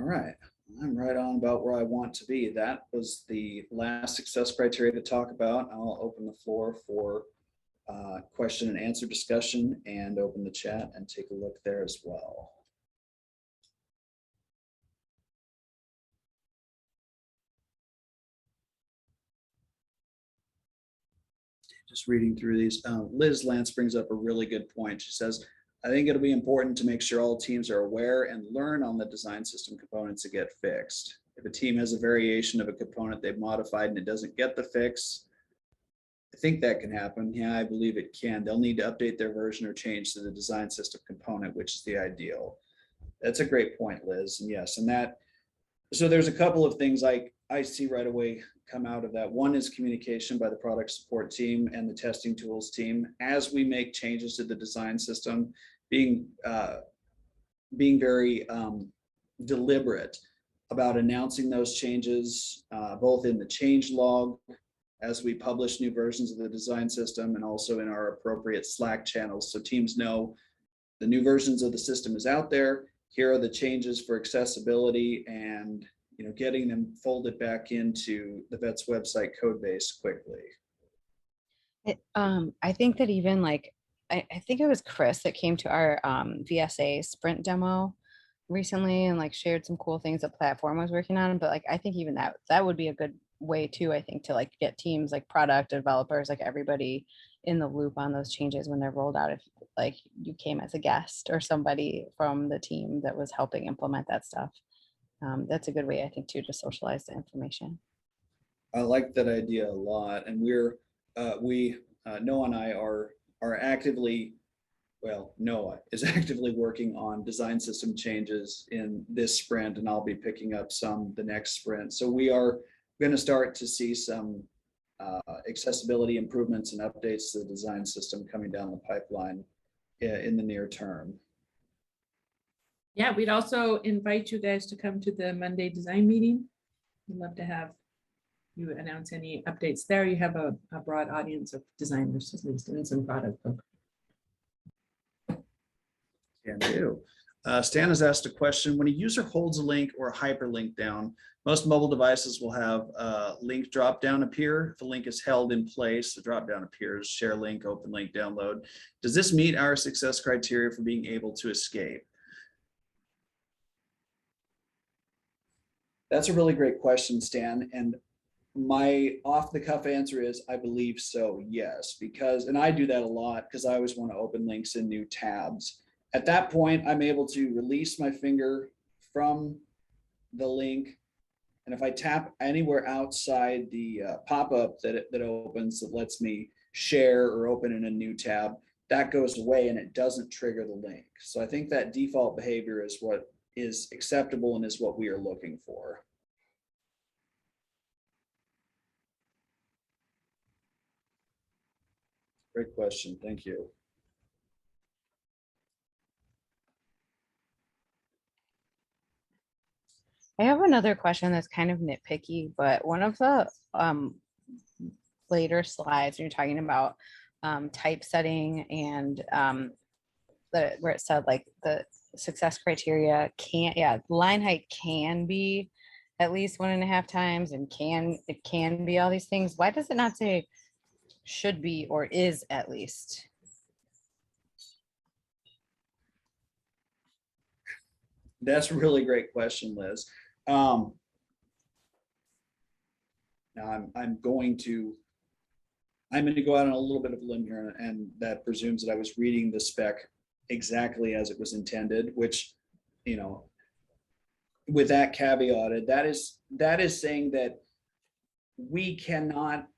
All right, I'm right on about where I want to be. That was the last success criteria to talk about. I'll open the floor for question and answer discussion and open the chat and take a look there as well. Just reading through these, Liz Lance brings up a really good point. She says, I think it'll be important to make sure all teams are aware and learn on the design system components that get fixed. If a team has a variation of a component they've modified and it doesn't get the fix, I think that can happen. Yeah, I believe it can. They'll need to update their version or change to the design system component, which is the ideal. That's a great point, Liz. And yes, and that, so there's a couple of things I see right away come out of that. One is communication by the product support team and the testing tools team as we make changes to the design system, being very deliberate about announcing those changes, both in the change log as we publish new versions of the design system and also in our appropriate Slack channels, so teams know the new versions of the system is out there. Here are the changes for accessibility, and getting them folded back into the vet's website code base quickly. I think that even like, I think it was Chris that came to our VSA sprint demo recently and like shared some cool things that Platform was working on. But like, I think even that would be a good way too, I think, to like get teams like product developers, like everybody in the loop on those changes when they're rolled out. If like you came as a guest or somebody from the team that was helping implement that stuff. That's a good way, I think, too, to socialize the information. I like that idea a lot, and we're Noah and I are actively, well, Noah is actively working on design system changes in this sprint, and I'll be picking up some the next sprint. So we are going to start to see some accessibility improvements and updates to the design system coming down the pipeline in the near term. Yeah, we'd also invite you guys to come to the Monday design meeting. We'd love to have you announce any updates there. You have a broad audience of designers, at least in some product. Can do. Stan has asked a question. When a user holds a link or a hyperlink down, most mobile devices will have a link drop down appear. If a link is held in place, the drop down appears, share link, open link, download. Does this meet our success criteria for being able to escape? That's a really great question, Stan. And my off the cuff answer is I believe so, yes, because, and I do that a lot because I always want to open links in new tabs. At that point, I'm able to release my finger from the link. And if I tap anywhere outside the pop-up that opens, that lets me share or open in a new tab, that goes away and it doesn't trigger the link. So I think that default behavior is what is acceptable and is what we are looking for. Great question. Thank you. I have another question that's kind of nitpicky, but one of the later slides, you're talking about typesetting and where it said like the success criteria line height can be at least 1.5 times and it can be all these things. Why does it not say should be or is at least? That's a really great question, Liz. Now I'm going to go out on a little bit of a limb here, and that presumes that I was reading the spec exactly as it was intended, which, with that caveated, that is saying that we cannot,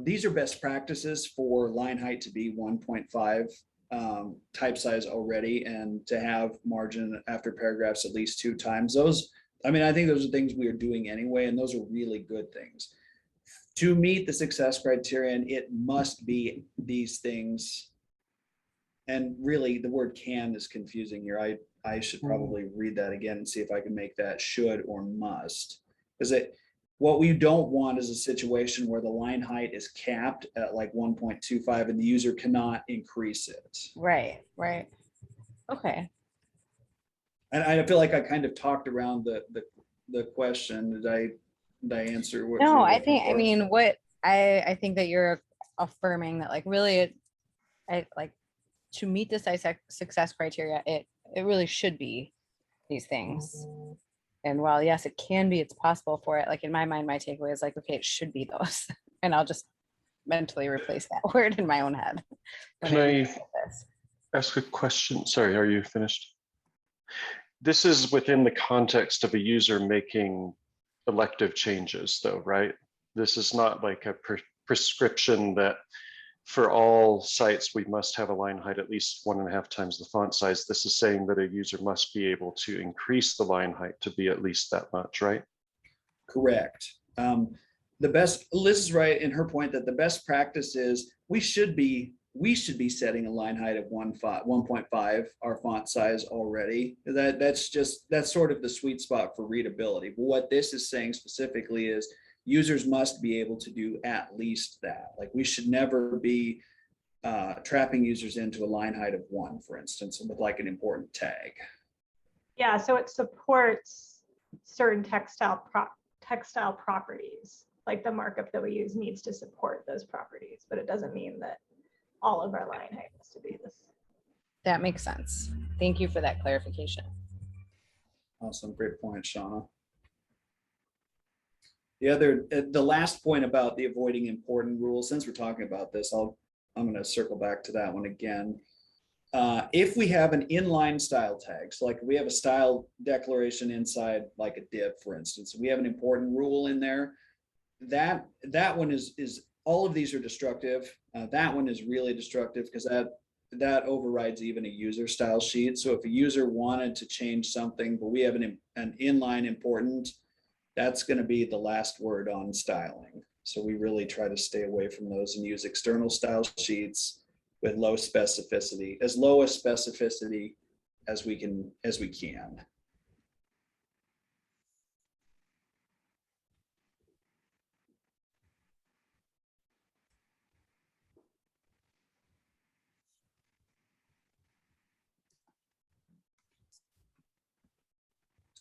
these are best practices for line height to be 1.5 type size already, and to have margin after paragraphs at least 2 times. Those, I think those are things we are doing anyway, and those are really good things. To meet the success criterion, it must be these things. And really, the word can is confusing here. I should probably read that again and see if I can make that should or must. Because what we don't want is a situation where the line height is capped at like 1.25 and the user cannot increase it. Right. Okay. And I feel like I kind of talked around the question. Did I answer what? No, you're I looking think, I for? mean, what I think that you're affirming that like really I like to meet the success criteria, it really should be these things. And while yes, it can be, it's possible for it. Like in my mind, my takeaway is like, okay, it should be those. And I'll just mentally replace that word in my own head. when Can I look at this. ask a question? Sorry, are you finished? This is within the context of a user making elective changes though, right? This is not like a prescription that for all sites, we must have a line height at least 1.5 times the font size. This is saying that a user must be able to increase the line height to be at least that much, right? Correct. The best, Liz is right in her point that the best practice is we should be setting a line height of 1.5, our font size already. That's sort of the sweet spot for readability. But what this is saying specifically is users must be able to do at least that. Like we should never be trapping users into a line height of 1, for instance, with like an important tag. Yeah, so it supports certain textile properties. Like the markup that we use needs to support those properties, but it doesn't mean that all of our line height has to be this. That makes sense. Thank you for that clarification. Awesome, great point, Shauna. The last point about the avoiding important rules, since we're talking about this, I'm going to circle back to that one again. If we have an inline style tag, so like we have a style declaration inside like a div, for instance, we have an important rule in there. That one is all of these are destructive. That one is really destructive because that overrides even a user style sheet. So if a user wanted to change something, but we have an inline important, that's going to be the last word on styling. So we really try to stay away from those and use external style sheets with low specificity, as low a specificity as we can.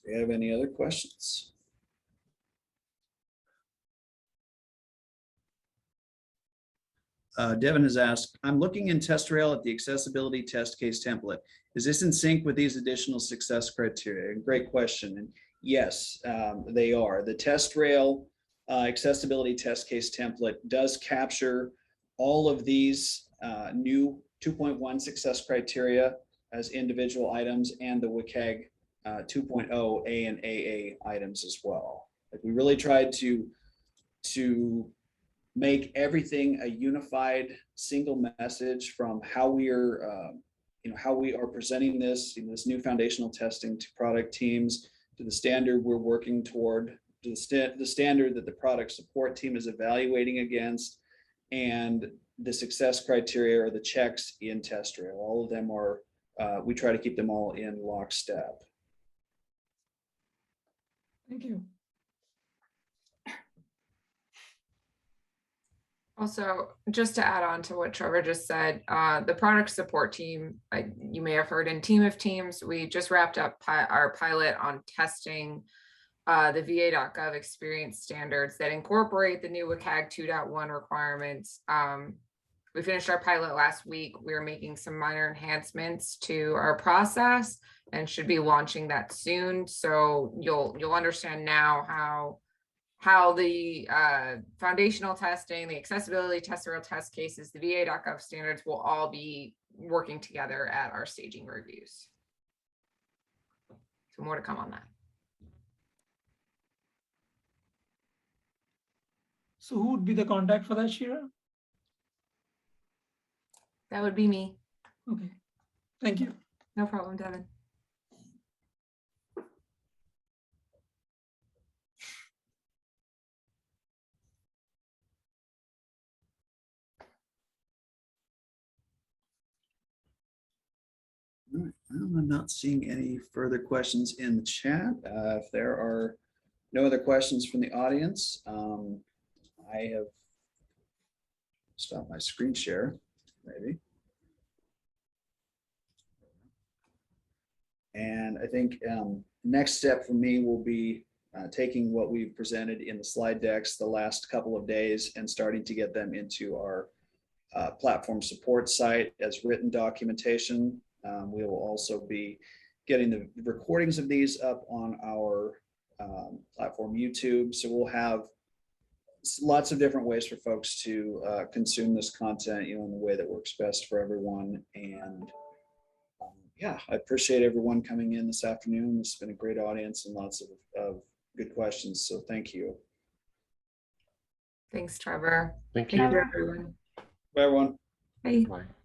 Do you have any other questions? Devin has asked, I'm looking in test rail at the accessibility test case template. Is this in sync with these additional success criteria? Great question. And yes, they are. The test rail accessibility test case template does capture all of these new 2.1 success criteria as individual items and the WCAG 2.0 A and AA items as well. Like we really tried to make everything a unified single message from how we are, how we are presenting this, this new foundational testing to product teams, to the standard we're working toward, to the standard that the product support team is evaluating against, and the success criteria or the checks in test rail. All of them are, we try to keep them all in lockstep. Thank you. Also, just to add on to what Trevor just said, the product support team, you may have heard in Team of Teams, we just wrapped up our pilot on testing the va.gov experience standards that incorporate the new WCAG 2.1 requirements. We finished our pilot last week. We're making some minor enhancements to our process and should be launching that soon. So you'll understand now how the foundational testing, the accessibility test rail test cases, the va.gov standards will all be working together at our staging reviews. So more to come on that. So who would be the contact for that, Shira? That would be me. Okay, thank you. No problem, Devin. I'm not seeing any further questions in the chat. If there are no other questions from the audience, I have stopped my screen share, maybe. And I think next step for me will be taking what we've presented in the slide decks the last couple of days and starting to get them into our platform support site as written documentation. We will also be getting the recordings of these up on our platform YouTube. So we'll have lots of different ways for folks to consume this content, in the way that works best for everyone. And yeah, I appreciate everyone coming in this afternoon. It's been a great audience and lots of good questions. So thank you. Thanks, Trevor. Thank Thank you. you, everyone. Bye, everyone. Bye. Bye.